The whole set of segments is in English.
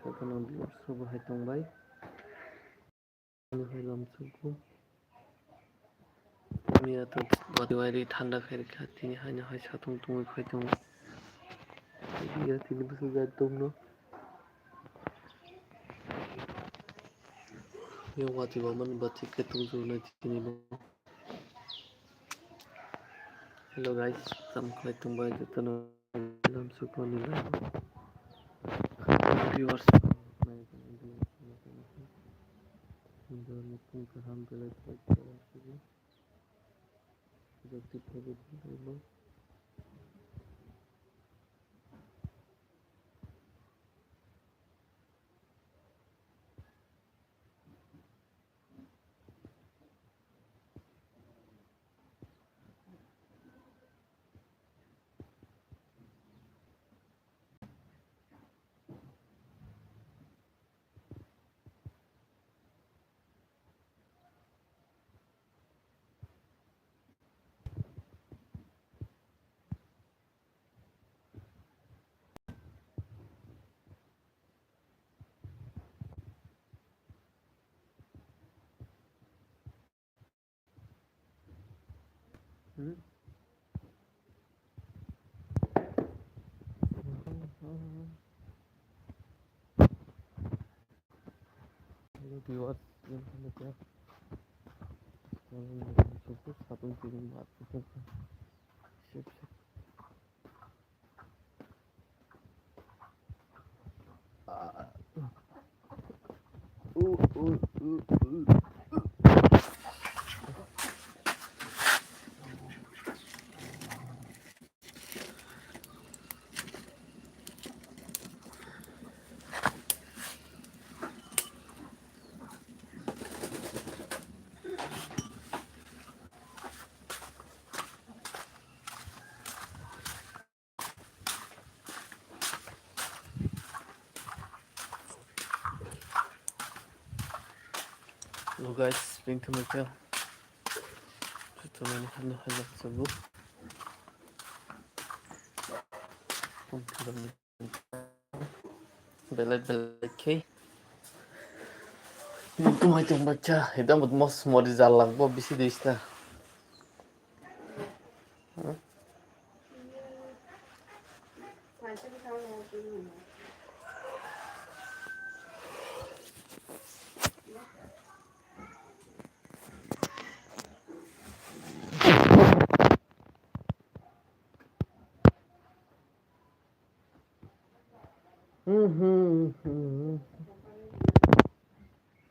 Kakana biar subuh hitung baik. Film Mia to Wadi Tanda Ferikati, Hana Hasatung to Fitung. Dia tidak bisa gantung no. Yang wati waman batik ketung zona sini no. Hello guys, sam kaitung baik jatana dalam suku ni lah. Viewers, mungkin kaham pelai pelai sini. Jadi pergi dulu. Hello viewers, yang saya cukup satu jam buat sip. Hello guys, bring to my channel. Kita mana hendak hendak sebut. Belet ke. Itu macam baca. Itu amat mos mau dijalan. Boh bisi disna.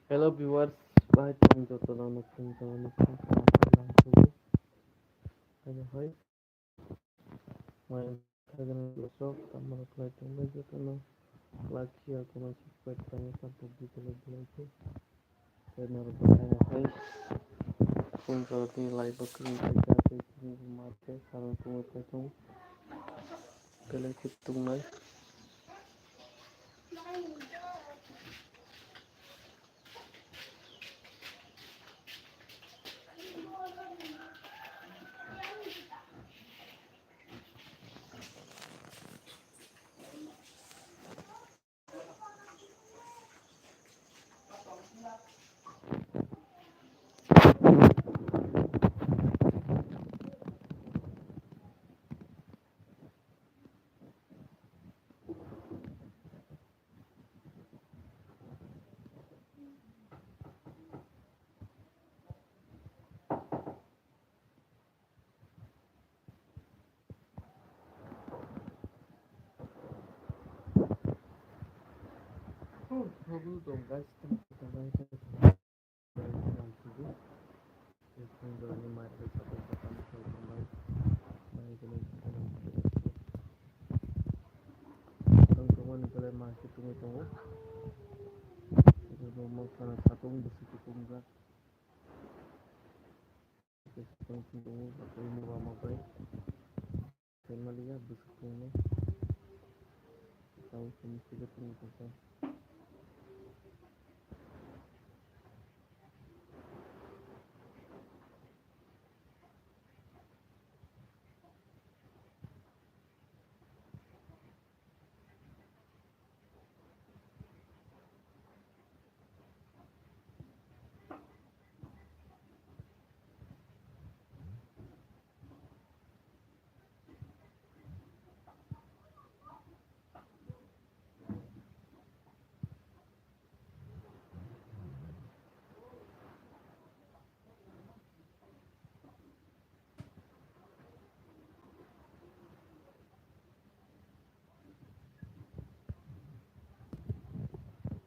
Hello viewers, baik teman teman hanya hai main dengan besok kamar pelajaran belajar tenang lagi aku masih buat tanya sampai di televisi itu dan harus hanya hai pun kalau nilai bekerja saja di rumah teh sarang tunggu petung kalau hitung naik Dulu dong guys, kita baca ini mari satu pertama saya kembali baik teman-teman kalian masih tunggu itu mau karena satu besi tunggu tunggu atau ini lama baik saya melihat besi tunggu tahu semestinya tunggu saja.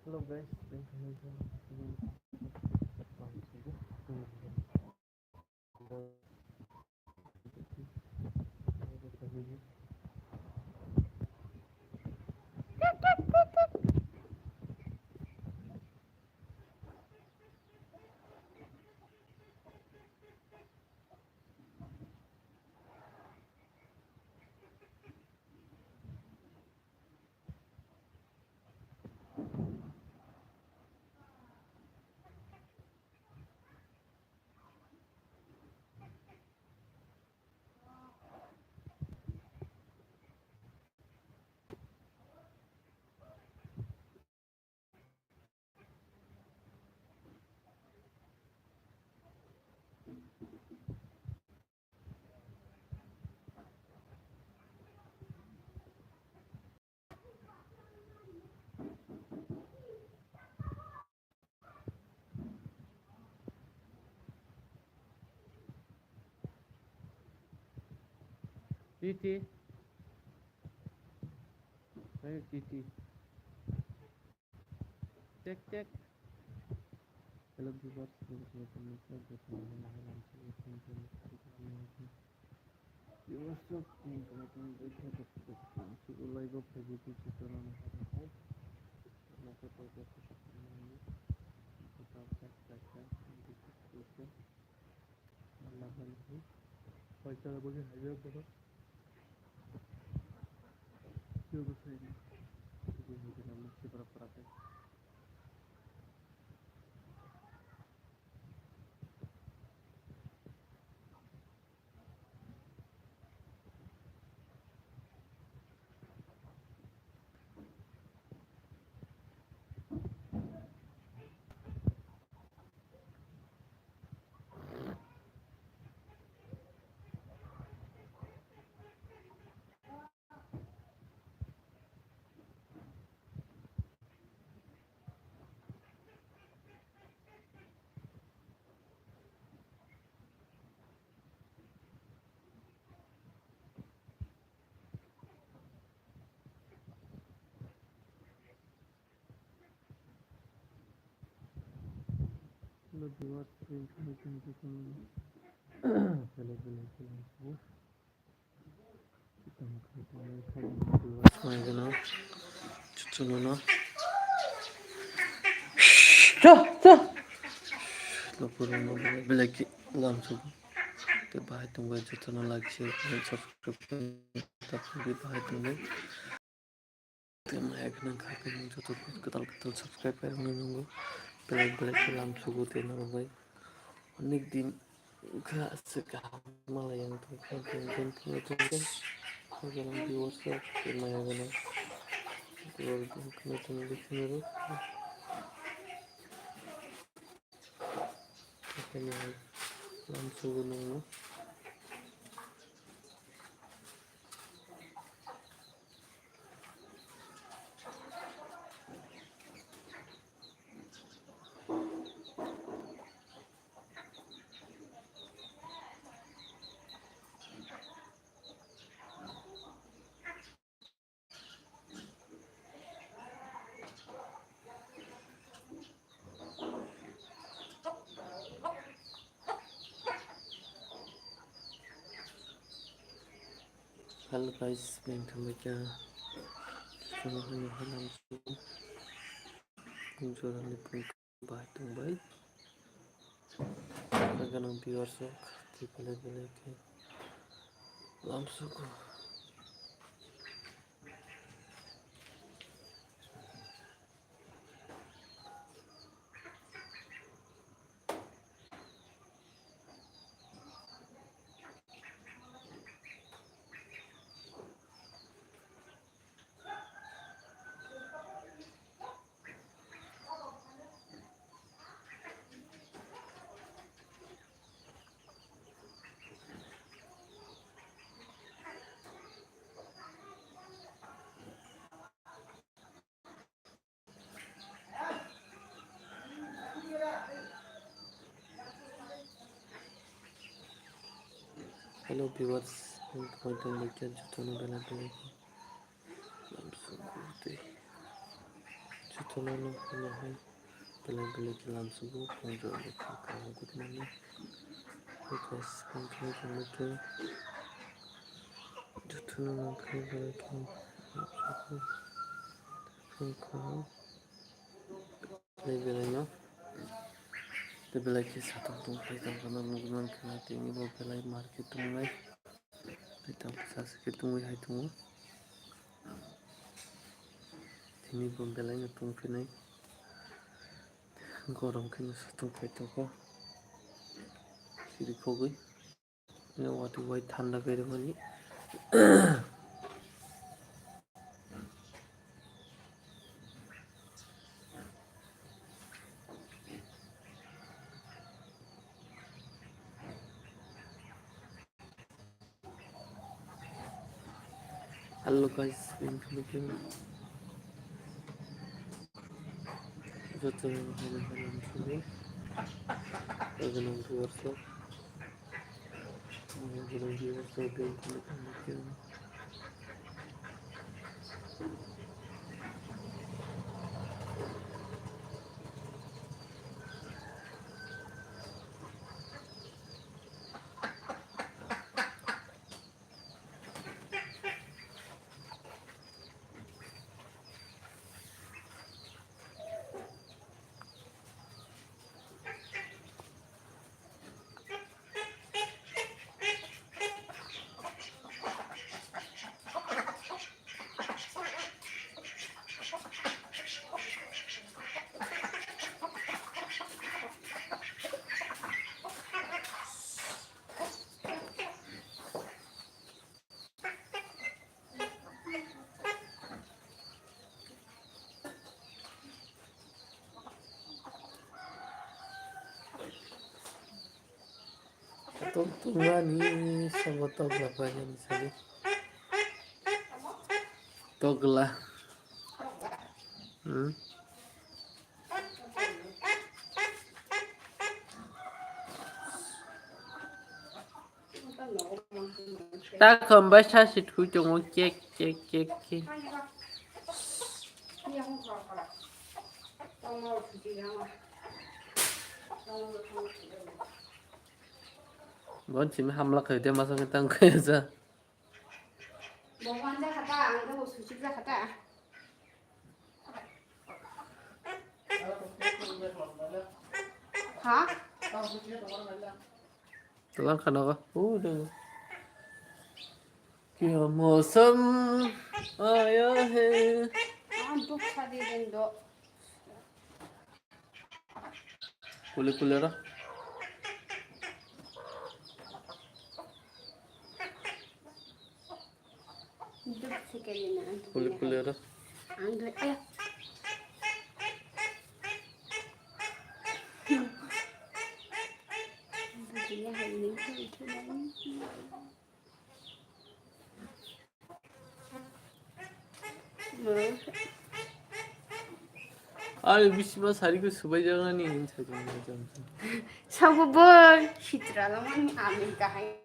Hello guys, Titi, ayo Titi, cek. Hello viewers, belaki langsung ke bahay tunggu channel like share dan subscribe tapi bahay tunggu tema ekna khakan joto ketal subscribe করে nunggu belak langsung ke nabai অনেক দিন আছে malah yang tonton jalan di WhatsApp maya gana langsung nunggu halo guys main baca semuanya langsung munculan di bahay tunggu ganang viewers di belak langsung hello viewers tonton baca joto Teman-teman hai bela-bela dalam subuh konjol kamu good morning. Hey guys, konjol kamu tuh bela-bela kamu kamu bela-belanya bela kisah tentang karena menggunakan hati ini bela market tunggai kita bisa sakit tunggai hai tunggu ini belanya tunggu naik गरम के तंग तो सिरी खो गई वाटी Y ठंडा कर बनी हेलो गाइस जो तो tungani sama togla banyak misalnya togla ta không bắt sát xịt của chúng chết bọn chị mới hâm lắc khởi mà sao người ta khởi ra hả? Tulang खाना का udah क्या मौसम आया है कुले रहा कुले रहा 아니 미씨마 사리고 수바이장하니 사고벌 시트라라만 아미가 해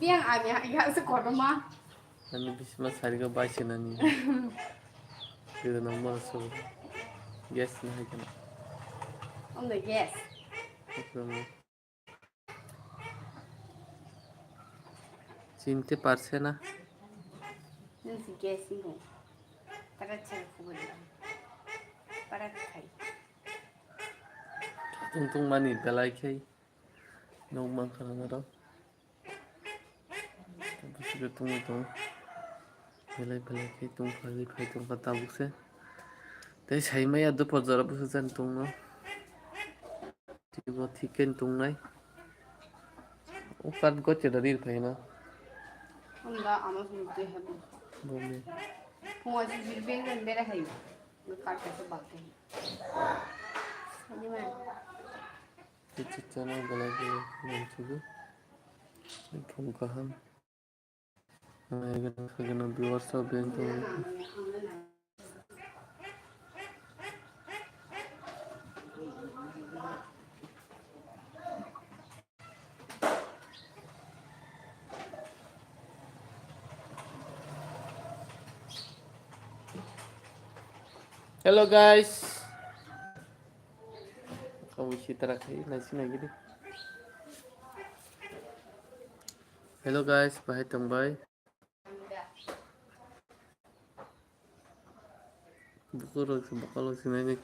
비앙 아미야 이가서 걸어마 아니 미씨마 사리가 바시나니 그래도 너무 써 예스 하잖아 오늘 예스 그러면 চিনতে পারছে না 눈치 게시고 따라쳐 보고요 para খাই tungtung mani belai kai nong mang kana na daw tapos ko tung belai kai tung phai tung kata bukse tai sai mai adu pojara busu jan tung no tibo thiken tung nai ukat go chedarir phai na onda amas mudde habe bome phoi ji beng bera hai kat ka bakte hai man chichana belai nanchugu tung kaham gana viewers of bank Hello guys. Kamu citra kayak nasi lagi deh. Hello guys, bahai tambay. Bakal sini nih.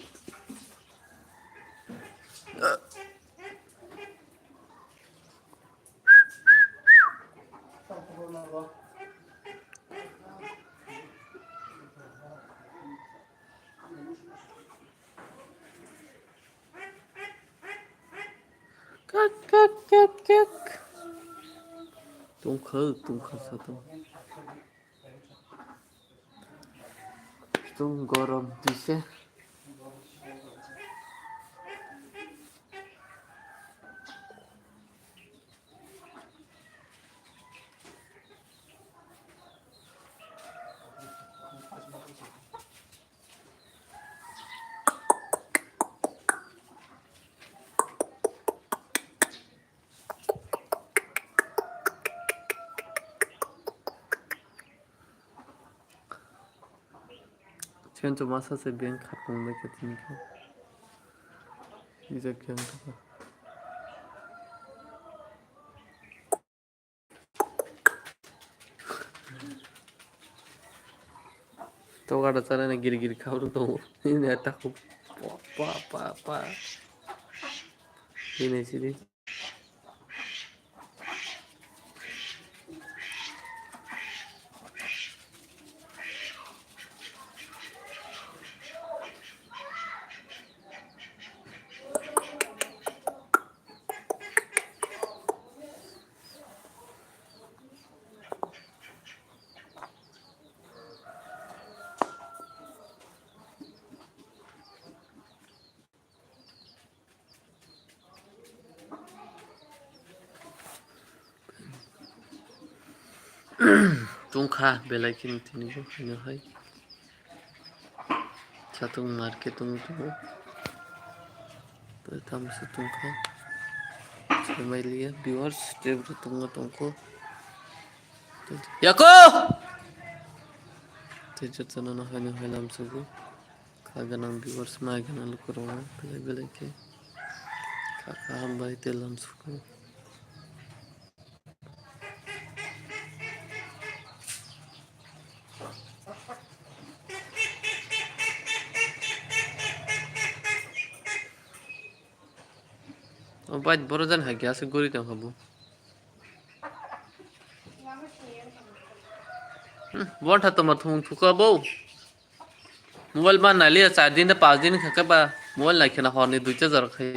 Kak. Tungkol satu. Tung gorom dise. Cian cuma masa biang kapung lagi tinggal. Ijak yang tu. तो गाड़ा चला ना गिर खाओ तो ini attack apa ini sini tungkha belaikin tini ko hanya hai satu market tunggu pertama si tungkha sama lihat viewers dia bertunggu Yako tidak sana na hanya halam sugu kaga nang viewers maga na lukurong belai ke kakak hamba itelam sugu Obat borodan hagi ase gori tang kabu What hatu mathung thuka bau mobile मा नाली 4 दिन 5 दिन खका बा mobile ना खेना हरने 2 jar खाई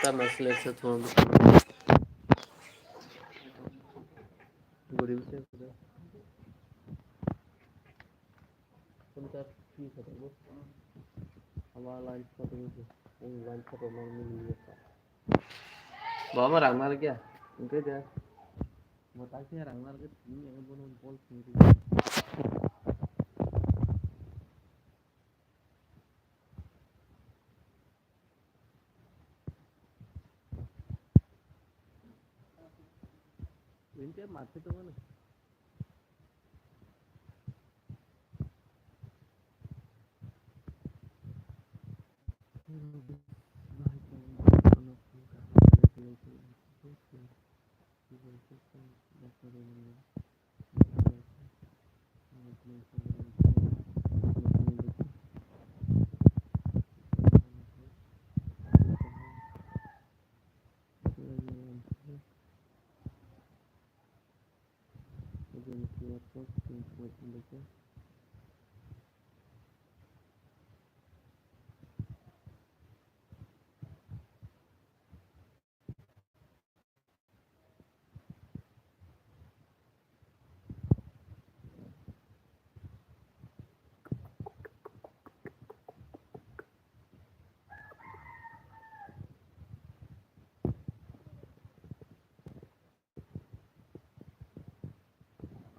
ता मसले से थोड़ा गरीब से उनका ठीक है वो हवा लाइन फोटो में लाइन फोटो में मिल गया बाबा रंगनार क्या उनके क्या बता के रंगनार के तीन है बोलो बोल सुन इनके माथे तो ना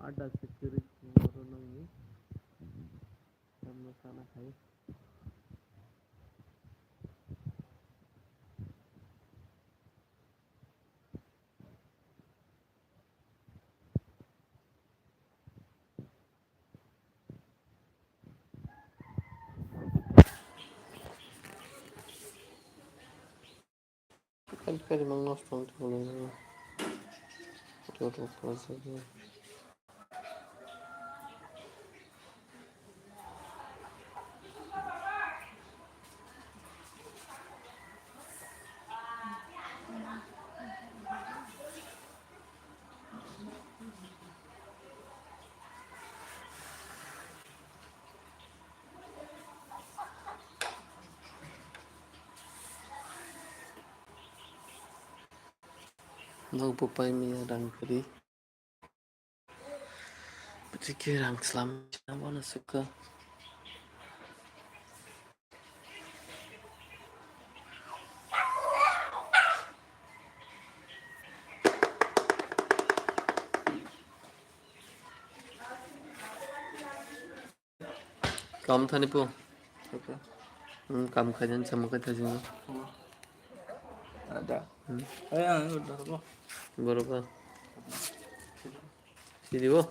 ada security orang ini sama sana saya kali mang nostong tu boleh. Tutup saja. Magpupay miya rang kari. Pikirang selam nama na suka. Kam thani po. Oke. Kam kajan sama kata sini. Ada. Ayo, udah apa? Berapa? Sini po.